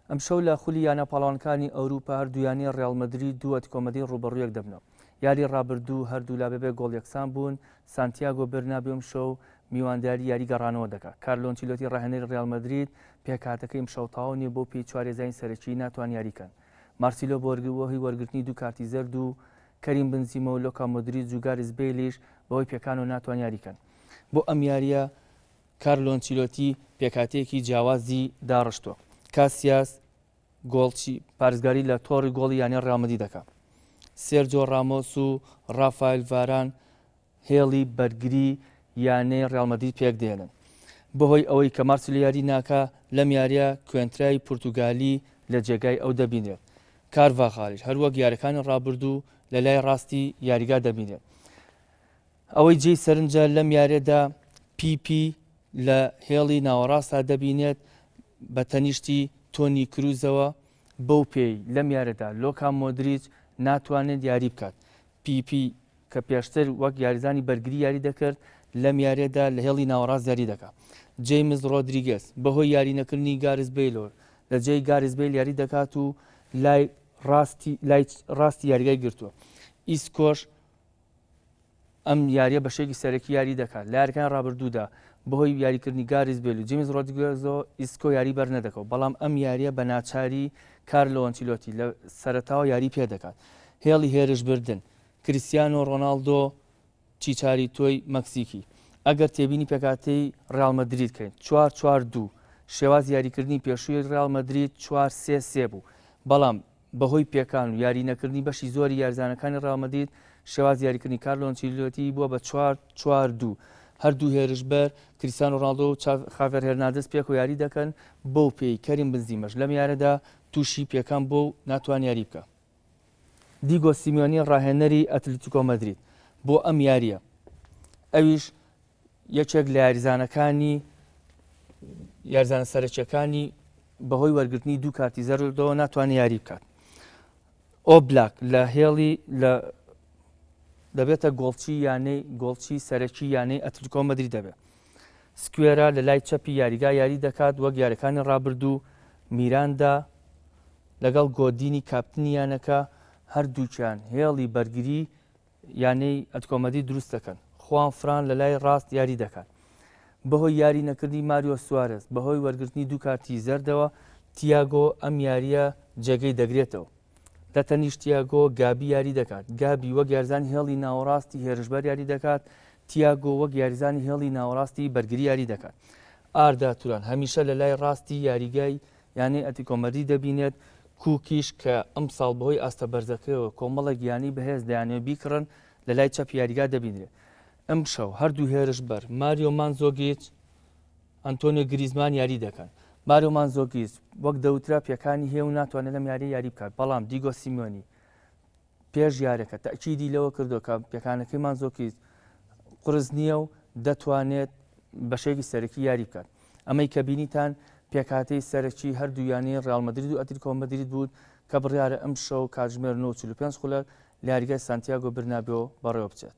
ئەمشەو لە خولی یانە پاڵەوانەکانی ئەوروپا هەردوویانی ڕیال مەدرید و ئەتلتیکۆ ڕوبەڕوویەک دەبنەوە. یاری ڕابردوو هەردوو لا بەبێ گۆڵ یەکسان بوون. سانتیاگۆ بەرنابێو ئەمشەو میوانداری یاری گەڕانەوە دەکات. کارلۆ ئەنچیلۆتی ڕاهێنەری ڕیال مەدرید پێکهاتەکەی ئەمشەو تەواو نییە بۆ پێی چوارێزای سەرەکی ناتوان یاریکەن. مارسیلۆ بۆرگەوە هی وەرگرتنی دوو کارتی زەرد و کەریم بنزیمە و لۆکا مۆدریچ و گارس بیلیش بەوەی پێکانەوە ناتوان یاریکەن. بۆ ئەم یاریە کارلۆ ئەنچیلۆتی پێکهاتەیەکی جیاوازی داڕشتووە. کاسیاس گۆڵچی پارێزگاری لە تۆڕی گۆڵی یانەی ڕیال مەدرید دەکات. سێرجۆ ڕامۆس و ڕافایل ڤاران هێڵی بەرگری یانەی ڕیال مەدرید پێک دێنن. بەهۆی ئەوەی کە مارسیلۆ یاری ناکا لەم یاریە کوێنترای پورتوگالی لە جێگای ئەو دەبینێت. کارڤاخالیش هەروەک یاریەکانی ڕابردوو لە لای ڕاستی یاریگا دەبینێت. ئەوەی جێی سەرنجە لەم یاریەدا پیپی لە هێڵی ناوەڕاستدا دەبینێت بە تەنیشتی تۆنی کروزەوە. بەو پێی لەم یاریەدا لۆکا مۆدریچ ناتوانێت یاری بکات. پیپی کە پێشتر وەک یاریزانی بەرگری یاری دەکرد لەم یاریەدا لە هێڵی ناوەڕاست یاری دەکات. جەیمز ڕۆدریگەس بەهۆی یاری نەکردنی گارس بیلۆر لە جێی گارس بیل یاری دەکات و لای ڕاستی یاریگای گرتووە. ئیسکۆش ئەم یاریە بەشێکی سەرەکی یاری دەکات. لە یاریەکانی ڕابردوودا بەهۆی یاریکردنی گارس بیل و جیمز ڕۆدریگەزەوە ئیسکۆ یاری بەرنەدەکەوت. بەڵام ئەم یاریە بە ناچاری کارلۆ ئەنچیلۆتی لە سەرەتاوە یاری پێ دەکات. هێڵی هێرش بردن کریستیانۆ ڕۆناڵدۆ چیچاری تۆی مەکسیکی. ئەگەر تێبینی پێکاتەی ڕیال مەدرید کەین 4-4-2 شێواز یاریکردنی پێشووی ڕیال مەدرید 4-3-3 بوو. بەڵام بەهۆی پێکان و یاری نەکردنی بەشی زۆری یاریزانەکانی ڕیال مەدرید شێواز یاریکردنی کارلۆ ئەنچیلۆتی بووە بە 4-4-2. هەردوو هێرشبەر کریستیانۆ ڕۆناڵدۆ و خاڤێر هێرناندز پێک و یاری دەکەن. بەو پێی کەریم بنزیمەش لەم یاریەدا تووشی پێکان بۆ و ناتوان یاری بکە. دیگۆ سیمیۆنی ڕاهێنەری ئەتلتیکۆ مەدرید بۆ ئەم یاریە ئەویش یەکێک لە یاریزانەکانی یاریزانە سەرەکیەکانی بەهۆی وەرگرتنی دوو کارتی زەردەوە ناتوانێت یاری بکات. ئۆبلاک لە هێڵی دەبێتە گۆڵچی یانەی گۆڵچی سەرەکی یانەی ئەتلتیکۆ مەدرید دەبێت. سکوێرە لە لای چەپی یاریگا یاری دەکات وەک یاریەکانی ڕابردوو. میراندا لەگەڵ گۆدینی کاپتنی یانەکە هەردووکیان هێڵی بەرگری یانەی ئەتلتیکۆ مەدرید دروست دەکەن. خوان فران لە لای ڕاست یاری دەکات. بەهۆی یاری نەکردنی ماریۆ سوارز بەهۆی وەرگرتنی دوو کارتی زەردەوە تیاگۆ ئەم یاریە جێگەی دەگرێتەوە. لە تەنیشت تیاگۆ گابی یاری دەکات. گابی وەک یاریزانی هێڵی ناوەڕاستی هێرشبەر یاری دەکات. تیاگۆ وەک یاریزانی هێڵی ناوەڕاستی بەرگری یاری دەکات. ئاردا توران هەمیشە لە لای ڕاستی یاریگای یانەی ئەتلتیکۆ مەدرید دەبینێت. کوکیش کە ئەم ساڵ بەهۆی ئاستە بەرزەکەیەوە کۆمەڵێک یانی بەهێز دەیانێت بیکڕن لە لای چەپ یاریگا دەبینێت. ئەم شەو هەردوو هێرشبەر ماریۆ مانزۆگیچ ئەنتۆنیۆ گریزمان یاری دەکەن. ماریۆ مانزۆگیچ وەک دەوترا پێکانی هەیە و ناتوانێت لەم یاری بکات. بەڵام دیگۆ سیمیۆنی پێش یارەکە تەکیدی لەوە کردو کە پێکانەکەی مانزۆگیچ قرس نییە و دەتوانێت بەشێکی سەرەکی یاری بکات. ئەمەی کە بینیتان پێکاتەی سەرەکی هەردوو یانەی ڕیال مەدرید و ئەتلتیکۆ مەدرید بوو کە بڕیارە ئەم شەو کاتژمێر 9:45 خولەک لە یاریگای سانتیاگۆ برنابێۆ بەڕێوە بچێت.